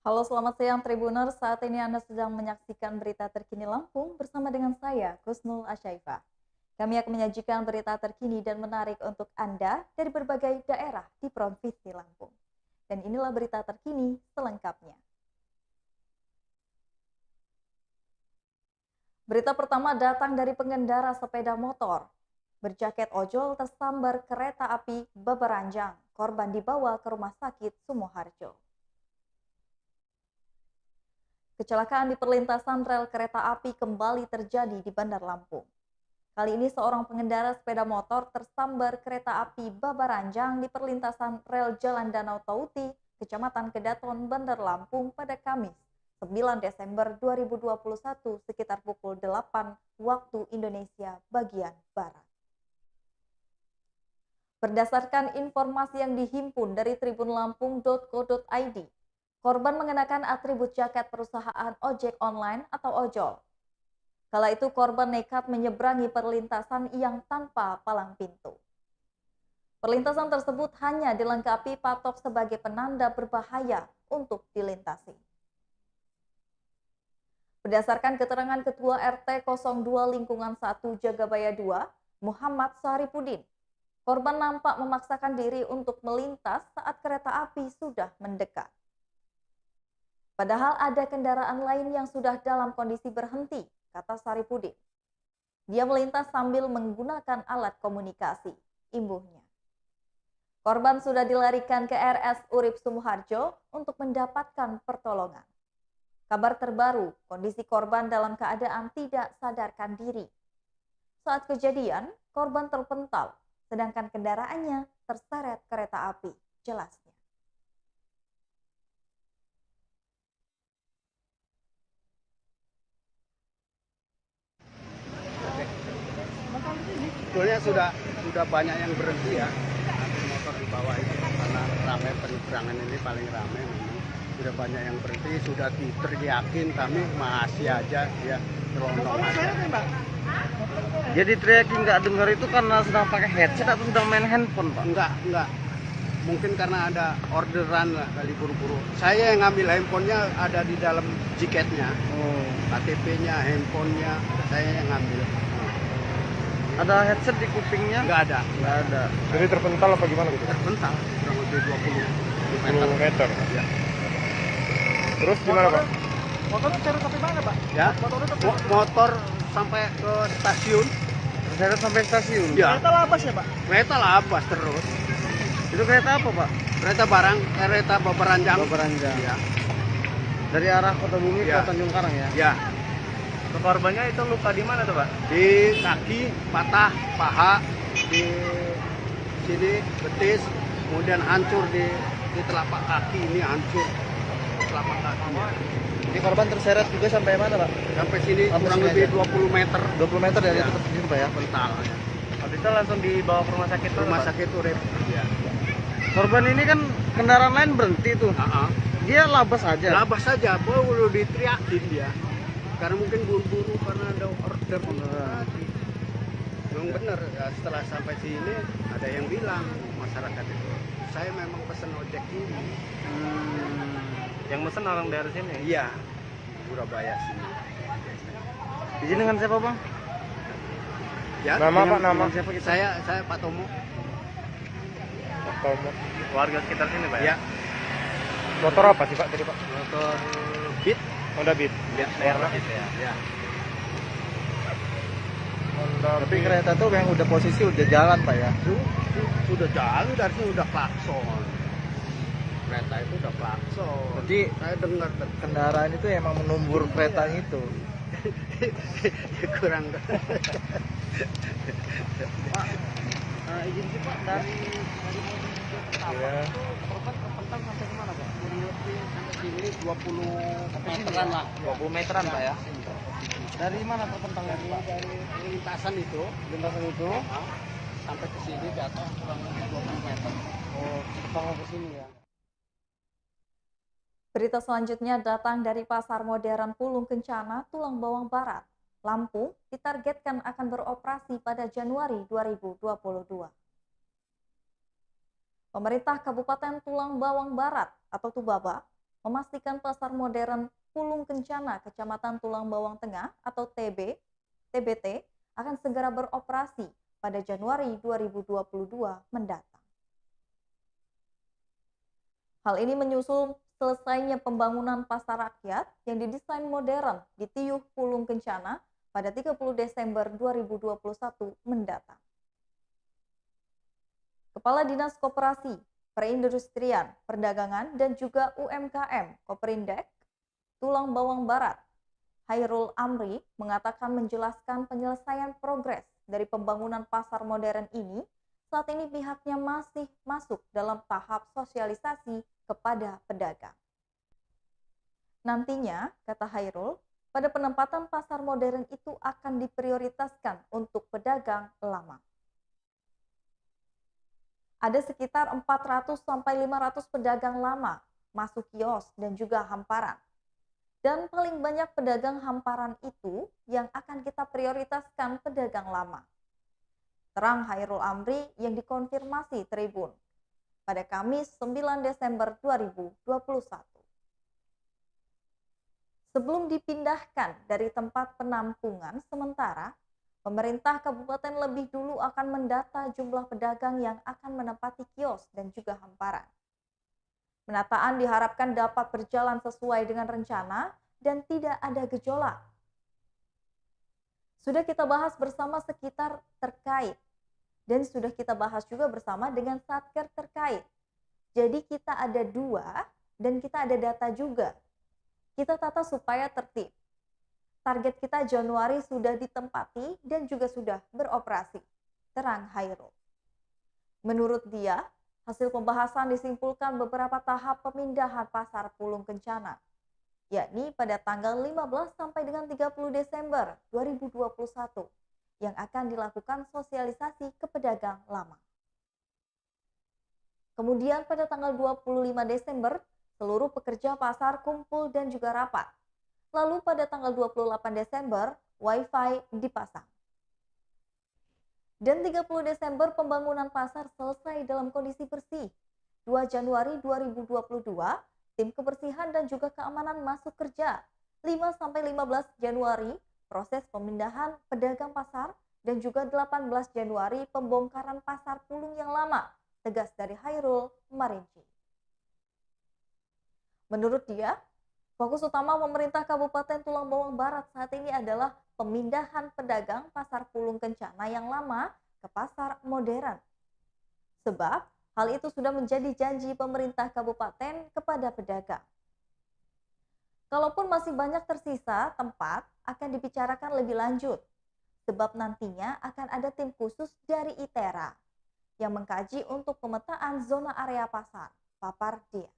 Halo, selamat siang Tribuners. Saat ini Anda sedang menyaksikan berita terkini Lampung bersama dengan saya, Kusnul Asyaifah. Kami akan menyajikan berita terkini dan menarik untuk Anda dari berbagai daerah di Provinsi Lampung. Dan inilah berita terkini selengkapnya. Berita pertama datang dari pengendara sepeda motor. Berjaket ojol tersambar kereta api Babaranjang. Korban dibawa ke rumah sakit Sumoharjo. Kecelakaan di perlintasan rel kereta api kembali terjadi di Bandar Lampung. Kali ini seorang pengendara sepeda motor tersambar kereta api Babaranjang di perlintasan rel Jalan Danau Tauti, Kecamatan Kedaton, Bandar Lampung pada Kamis, 9 Desember 2021 sekitar pukul 8 waktu Indonesia bagian Barat. Berdasarkan informasi yang dihimpun dari tribunlampung.co.id, korban mengenakan atribut jaket perusahaan ojek online atau ojol. Kala itu korban nekat menyeberangi perlintasan yang tanpa palang pintu. Perlintasan tersebut hanya dilengkapi patok sebagai penanda berbahaya untuk dilintasi. Berdasarkan keterangan Ketua RT 02 Lingkungan 1 Jagabaya 2, Muhammad Saripudin, korban nampak memaksakan diri untuk melintas saat kereta api sudah mendekat. Padahal ada kendaraan lain yang sudah dalam kondisi berhenti, kata Saripudin. Dia melintas sambil menggunakan alat komunikasi, imbuhnya. Korban sudah dilarikan ke RS Urip Sumoharjo untuk mendapatkan pertolongan. Kabar terbaru, kondisi korban dalam keadaan tidak sadarkan diri. Saat kejadian, korban terpental, sedangkan kendaraannya terseret kereta api, jelasnya. Sebetulnya sudah banyak yang berhenti ya, motor di bawah itu karena ramai penyeberangan ini paling ramai memang. Sudah banyak yang berhenti, sudah teriakin kami masih aja ya terondong aja. Jadi teriakin nggak dengar itu karena sedang pakai headset atau sedang main handphone, Pak? Enggak. Mungkin karena ada orderan lah kali buru-buru. Saya yang ngambil handphonenya ada di dalam jaketnya, KTP-nya, handphonenya, saya yang ngambil. Ada headset di kupingnya? Nggak ada. Jadi terpental apa gimana gitu? Terpental kurang lebih 20 meter. Ya. Terus gimana, Pak? Motor terseret sampai mana, Pak? Ya. Motor sampai ke stasiun. Terseret sampai stasiun? Ya. Kereta labas ya, Pak? Kereta labas terus. Itu kereta apa, Pak? Kereta Babaranjang. Babaranjang. Ya. Dari arah Kota Bumi Ya. ke Tanjung Karang ya? Ya. Korbannya itu luka di mana tuh, Pak? Di kaki patah, paha, di sini betis, kemudian hancur di telapak kaki ini hancur telapak kaki. Ini korban terseret juga sampai mana, Pak? Sampai sini Sampai kurang sini lebih aja? 20 meter. 20 meter dari Ya. itu ke sini, Pak ya? Pental. Ya. Habis itu langsung dibawa ke rumah sakit Rumah sakit Urip. Ya. Korban ini kan kendaraan lain berhenti tuh. Dia labas aja? Labas saja, baru diteriakin dia. Karena mungkin buru-buru karena ada order. Memang benar ya, setelah sampai sini ada yang bilang masyarakat itu, saya memang pesan ojek ini. Yang mesen orang dari sini? Iya, Surabaya sini. Di sini dengan siapa, Bang? Ya, Nama, Pak, nama? Siapa kita? Saya Pak Tomo. Atau Warga sekitar sini, Pak Ya, motor apa sih, Pak, tadi, Pak? motor Beat. Honda Beat. Ya, Daerah Beat. gitu ya. Ya. Honda Tapi Beat. kereta tuh yang udah posisi udah jalan, Pak ya? Sudah jalan dari sini udah klakson. Kereta itu udah klakson. Berarti Saya dengar kendaraan itu emang menumbur kereta itu. kurang. Pak, izin sih Pak dari Iya. korban terpental sampai kemana, Pak? Sampai sini 20 meteran lah. 20 meteran, Pak ya? Dari mana terpentalnya, Pak? Dari lintasan itu Lintasan itu? sampai ke sini di atas kurang lebih 20 meter. Oh, terpental ke sini ya? Berita selanjutnya datang dari Pasar Modern Pulung Kencana, Tulang Bawang Barat. Lampung ditargetkan akan beroperasi pada Januari 2022. Pemerintah Kabupaten Tulang Bawang Barat atau Tubaba memastikan pasar modern Pulung Kencana, Kecamatan Tulang Bawang Tengah atau TBT akan segera beroperasi pada Januari 2022 mendatang. Hal ini menyusul selesainya pembangunan pasar rakyat yang didesain modern di Tiyuh Pulung Kencana pada 30 Desember 2021 mendatang. Kepala Dinas Koperasi, Perindustrian, Perdagangan, dan juga UMKM Koperindek, Tulang Bawang Barat, Hairul Amri mengatakan menjelaskan penyelesaian progres dari pembangunan pasar modern ini, saat ini pihaknya masih masuk dalam tahap sosialisasi kepada pedagang. Nantinya, kata Hairul, pada penempatan pasar modern itu akan diprioritaskan untuk pedagang lama. Ada sekitar 400-500 pedagang lama masuk kios dan juga hamparan. Dan paling banyak pedagang hamparan itu yang akan kita prioritaskan pedagang lama. Terang Hairul Amri yang dikonfirmasi Tribun pada Kamis 9 Desember 2021. Sebelum dipindahkan dari tempat penampungan sementara, pemerintah kabupaten lebih dulu akan mendata jumlah pedagang yang akan menempati kios dan juga hamparan. Penataan diharapkan dapat berjalan sesuai dengan rencana dan tidak ada gejolak. Sudah kita bahas bersama sekitar terkait dan sudah kita bahas juga bersama dengan satker terkait. Jadi kita ada dua dan kita ada data juga. Kita tata supaya tertib. Target kita Januari sudah ditempati dan juga sudah beroperasi, terang Hairul. Menurut dia, hasil pembahasan disimpulkan beberapa tahap pemindahan pasar Pulung Kencana, yakni pada tanggal 15 sampai dengan 30 Desember 2021 yang akan dilakukan sosialisasi ke pedagang lama. Kemudian pada tanggal 25 Desember, seluruh pekerja pasar kumpul dan juga rapat. Lalu pada tanggal 28 Desember, Wi-Fi dipasang. Dan 30 Desember pembangunan pasar selesai dalam kondisi bersih. 2 Januari 2022, tim kebersihan dan juga keamanan masuk kerja. 5-15 Januari, proses pemindahan pedagang pasar dan juga 18 Januari pembongkaran pasar Pulung yang lama, tegas dari Hairul merinci. Menurut dia, fokus utama pemerintah Kabupaten Tulang Bawang Barat saat ini adalah pemindahan pedagang pasar Pulung Kencana yang lama ke pasar modern. Sebab hal itu sudah menjadi janji pemerintah kabupaten kepada pedagang. Kalaupun masih banyak tersisa tempat, akan dibicarakan lebih lanjut. Sebab nantinya akan ada tim khusus dari ITERA yang mengkaji untuk pemetaan zona area pasar, papar dia.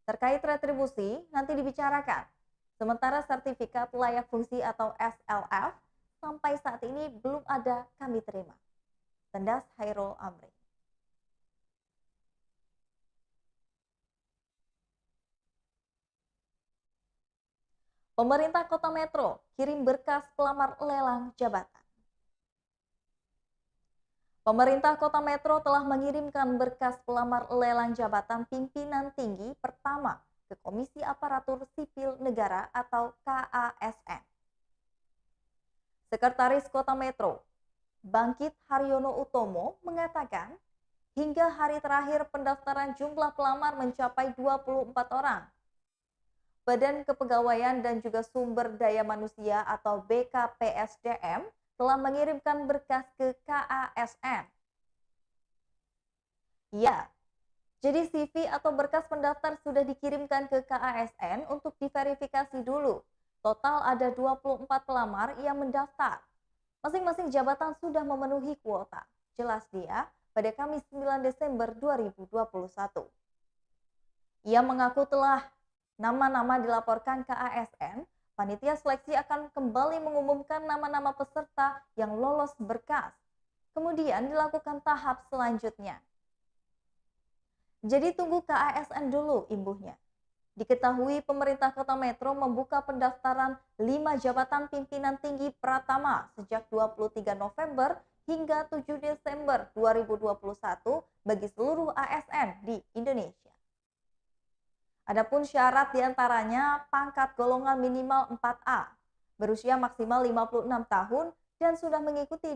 Terkait retribusi, nanti dibicarakan. Sementara sertifikat layak fungsi atau SLF sampai saat ini belum ada kami terima. Tendas Hairul Amri. Pemerintah Kota Metro kirim berkas pelamar lelang jabatan. Pemerintah Kota Metro telah mengirimkan berkas pelamar lelang jabatan pimpinan tinggi pertama ke Komisi Aparatur Sipil Negara atau KASN. Sekretaris Kota Metro, Bangkit Haryono Utomo mengatakan, hingga hari terakhir pendaftaran jumlah pelamar mencapai 24 orang. Badan Kepegawaian dan juga Sumber Daya Manusia atau BKPSDM telah mengirimkan berkas ke KASN. Ya, jadi CV atau berkas pendaftar sudah dikirimkan ke KASN untuk diverifikasi dulu. Total ada 24 pelamar yang mendaftar. Masing-masing jabatan sudah memenuhi kuota. Jelas dia pada Kamis 9 Desember 2021. Ia mengaku telah nama-nama dilaporkan ke ASN. Panitia seleksi akan kembali mengumumkan nama-nama peserta yang lolos berkas. Kemudian dilakukan tahap selanjutnya. Jadi tunggu KASN dulu imbuhnya. Diketahui pemerintah Kota Metro membuka pendaftaran 5 jabatan pimpinan tinggi Pratama sejak 23 November hingga 7 Desember 2021 bagi seluruh ASN di Indonesia. Adapun syarat diantaranya pangkat golongan minimal 4A, berusia maksimal 56 tahun dan sudah mengikuti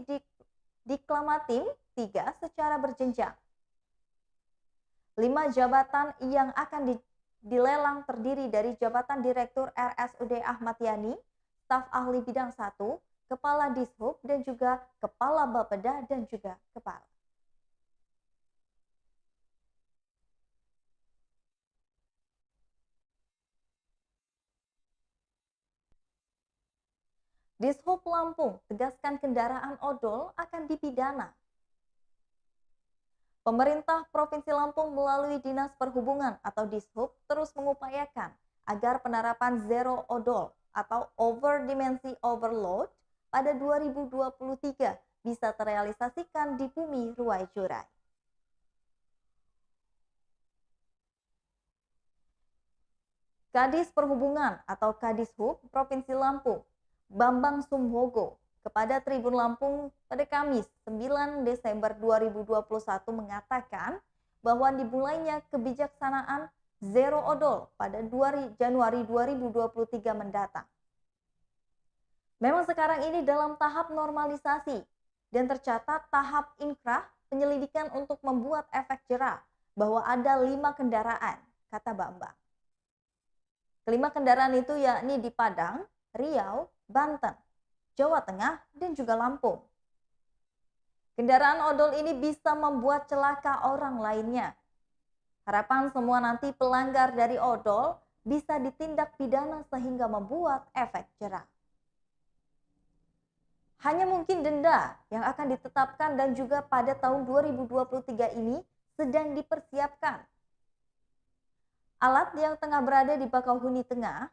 diklamatim 3 secara berjenjang. 5 jabatan yang akan dilelang terdiri dari jabatan Direktur RSUD Ahmad Yani, staf ahli bidang 1, Kepala Dishub dan juga Kepala Bapeda dan juga Kepala. Dishub Lampung tegaskan kendaraan odol akan dipidana. Pemerintah Provinsi Lampung melalui Dinas Perhubungan atau Dishub terus mengupayakan agar penerapan zero odol atau over dimensi overload pada 2023 bisa terrealisasikan di Bumi Ruai Jurai. Kadis Perhubungan atau Kadishub Provinsi Lampung Bambang Sumhogo kepada Tribun Lampung pada Kamis 9 Desember 2021 mengatakan bahwa dimulainya kebijaksanaan zero odol pada Januari 2023 mendatang. Memang sekarang ini dalam tahap normalisasi dan tercatat tahap inkrah penyelidikan untuk membuat efek jerah bahwa ada 5 kendaraan, kata Bambang. Kelima kendaraan itu yakni di Padang, Riau, Banten, Jawa Tengah, dan juga Lampung. Kendaraan odol ini bisa membuat celaka orang lainnya. Harapan semua nanti pelanggar dari odol bisa ditindak pidana sehingga membuat efek jerah. Hanya mungkin denda yang akan ditetapkan dan juga pada tahun 2023 ini sedang dipersiapkan. Alat yang tengah berada di Bakauheni Tengah,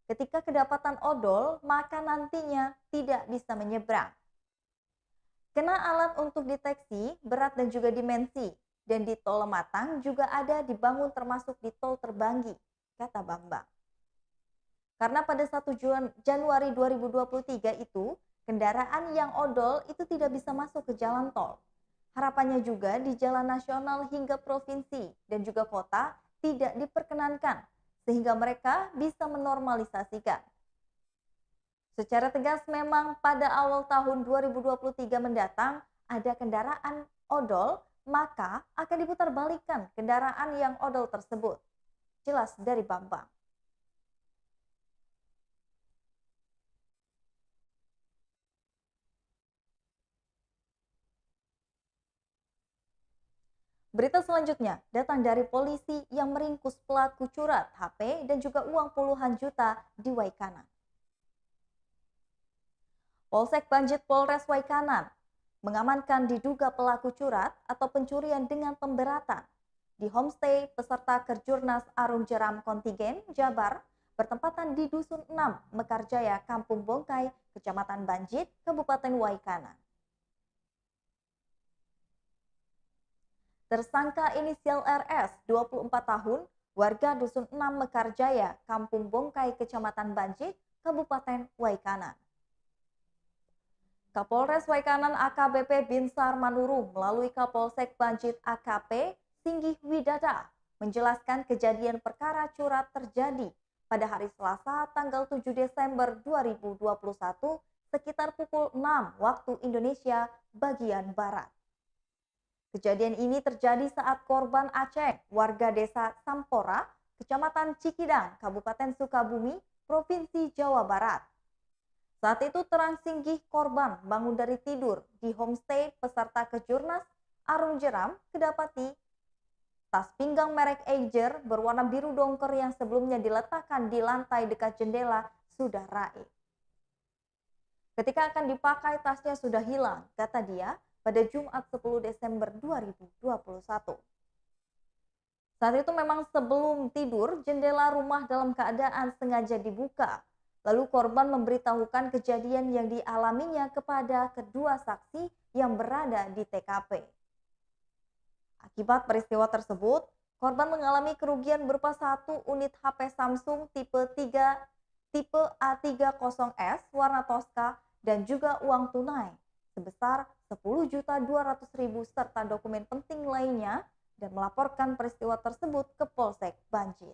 ketika kedapatan odol, maka nantinya tidak bisa menyeberang. Kena alat untuk deteksi berat dan juga dimensi, dan di tol Lematang juga ada dibangun termasuk di tol Terbanggi, kata Bambang. Karena pada 1 Januari 2023 itu, kendaraan yang odol itu tidak bisa masuk ke jalan tol. Harapannya juga di jalan nasional hingga provinsi dan juga kota tidak diperkenankan, sehingga mereka bisa menormalisasikan. Secara tegas memang pada awal tahun 2023 mendatang ada kendaraan odol, maka akan diputarbalikkan kendaraan yang odol tersebut. Jelas dari Bambang. Berita selanjutnya datang dari polisi yang meringkus pelaku curat HP dan juga uang puluhan juta di Waikanan. Polsek Banjit Polres Waikanan mengamankan diduga pelaku curat atau pencurian dengan pemberatan di homestay peserta Kerjurnas Arung Jeram Kontingen, Jabar, bertempatan di Dusun 6, Mekarjaya, Kampung Bongkai, Kecamatan Banjit, Kabupaten Waikanan. Tersangka inisial RS, 24 tahun, warga Dusun 6 Mekarjaya, Kampung Bongkai, Kecamatan Banjit, Kabupaten Waikanan. Kapolres Waikanan AKBP Binsar Manurung melalui Kapolsek Banjit AKP Singgih Widada menjelaskan kejadian perkara curat terjadi pada hari Selasa tanggal 7 Desember 2021 sekitar pukul 6 waktu Indonesia bagian Barat. Kejadian ini terjadi saat korban Aceh, warga desa Sampora, Kecamatan Cikidang, Kabupaten Sukabumi, Provinsi Jawa Barat. Saat itu terang singgih korban bangun dari tidur di homestay peserta Kejurnas Arung Jeram kedapati tas pinggang merek Eiger berwarna biru dongker yang sebelumnya diletakkan di lantai dekat jendela sudah raib. Ketika akan dipakai tasnya sudah hilang, kata dia, pada Jumat 10 Desember 2021. Saat itu memang sebelum tidur, jendela rumah dalam keadaan sengaja dibuka. Lalu korban memberitahukan kejadian yang dialaminya kepada kedua saksi yang berada di TKP. Akibat peristiwa tersebut, korban mengalami kerugian berupa 1 unit HP Samsung tipe A30S warna Tosca dan juga uang tunai sebesar 10.200.000 serta dokumen penting lainnya dan melaporkan peristiwa tersebut ke Polsek Banjit.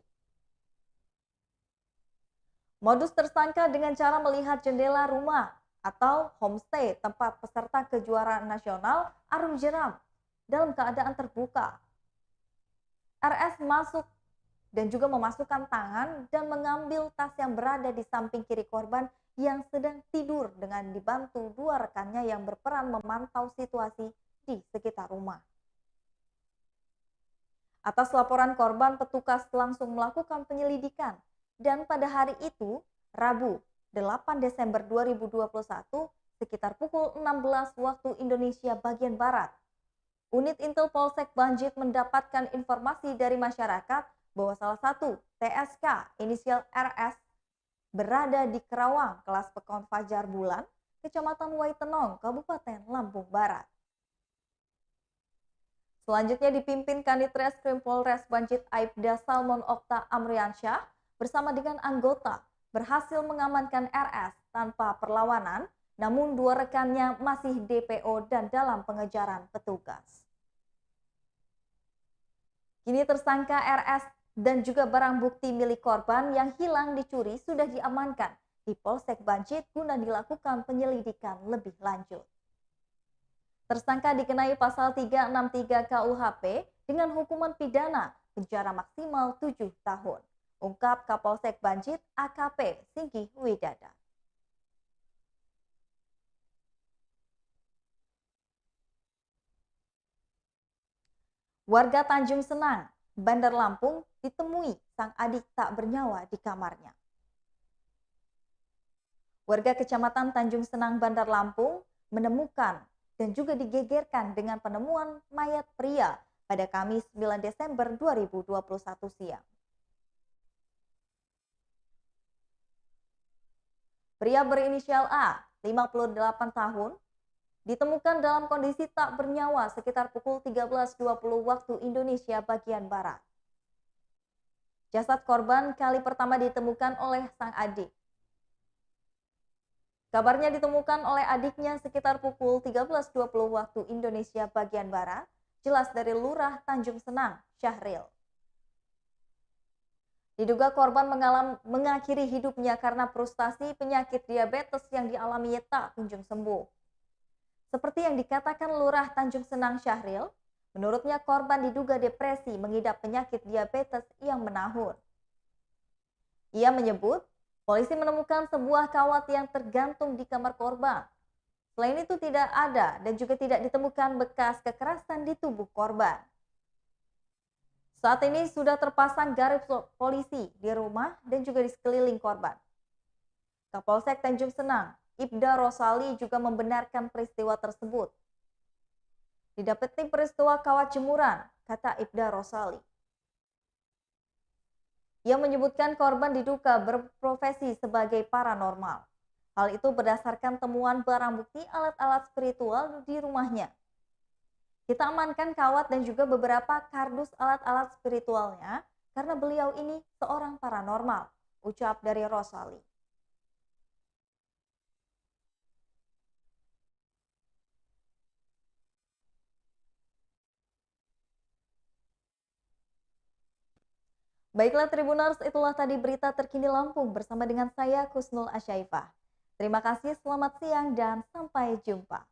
Modus tersangka dengan cara melihat jendela rumah atau homestay tempat peserta kejuaraan nasional Arung Jeram dalam keadaan terbuka. RS masuk dan juga memasukkan tangan dan mengambil tas yang berada di samping kiri korban yang sedang tidur dengan dibantu dua rekannya yang berperan memantau situasi di sekitar rumah. Atas laporan korban, petugas langsung melakukan penyelidikan dan pada hari itu, Rabu 8 Desember 2021, sekitar pukul 16 waktu Indonesia bagian Barat, Unit Intel Polsek Banjit mendapatkan informasi dari masyarakat bahwa salah satu TSK inisial RS berada di Kerawang, kelas Pekon Fajar Bulan, Kecamatan Waitenong, Kabupaten Lampung Barat. Selanjutnya dipimpin Kanit Reskrim Polres Banjit Aibda Salmon Okta Amriansyah bersama dengan anggota berhasil mengamankan RS tanpa perlawanan, namun dua rekannya masih DPO dan dalam pengejaran petugas. Kini tersangka RS dan juga barang bukti milik korban yang hilang dicuri sudah diamankan di Polsek Banjit guna dilakukan penyelidikan lebih lanjut. Tersangka dikenai pasal 363 KUHP dengan hukuman pidana penjara maksimal 7 tahun. Ungkap Kapolsek Banjit AKP Singgi Widada. Warga Tanjung Senang, Bandar Lampung ditemui sang adik tak bernyawa di kamarnya. Warga Kecamatan Tanjung Senang, Bandar Lampung menemukan dan juga digegerkan dengan penemuan mayat pria pada Kamis 9 Desember 2021 siang. Pria berinisial A, 58 tahun, ditemukan dalam kondisi tak bernyawa sekitar pukul 13.20 waktu Indonesia bagian Barat. Jasad korban kali pertama ditemukan oleh sang adik. Kabarnya ditemukan oleh adiknya sekitar pukul 13.20 waktu Indonesia bagian Barat, jelas dari Lurah Tanjung Senang, Syahril. Diduga korban mengakhiri hidupnya karena frustasi penyakit diabetes yang dialaminya tak kunjung sembuh. Seperti yang dikatakan Lurah Tanjung Senang Syahril, menurutnya korban diduga depresi mengidap penyakit diabetes yang menahun. Ia menyebut, polisi menemukan sebuah kawat yang tergantung di kamar korban. Selain itu tidak ada dan juga tidak ditemukan bekas kekerasan di tubuh korban. Saat ini sudah terpasang garis polisi di rumah dan juga di sekeliling korban. Kapolsek Tanjung Senang, Ibda Rosali juga membenarkan peristiwa tersebut. Didapati peristiwa kawat jemuran, kata Ibda Rosali. Ia menyebutkan korban diduga berprofesi sebagai paranormal. Hal itu berdasarkan temuan barang bukti alat-alat spiritual di rumahnya. Kita amankan kawat dan juga beberapa kardus alat-alat spiritualnya karena beliau ini seorang paranormal, ucap dari Rosali. Baiklah Tribuners, itulah tadi berita terkini Lampung bersama dengan saya Kusnul Asyaifah. Terima kasih, selamat siang dan sampai jumpa.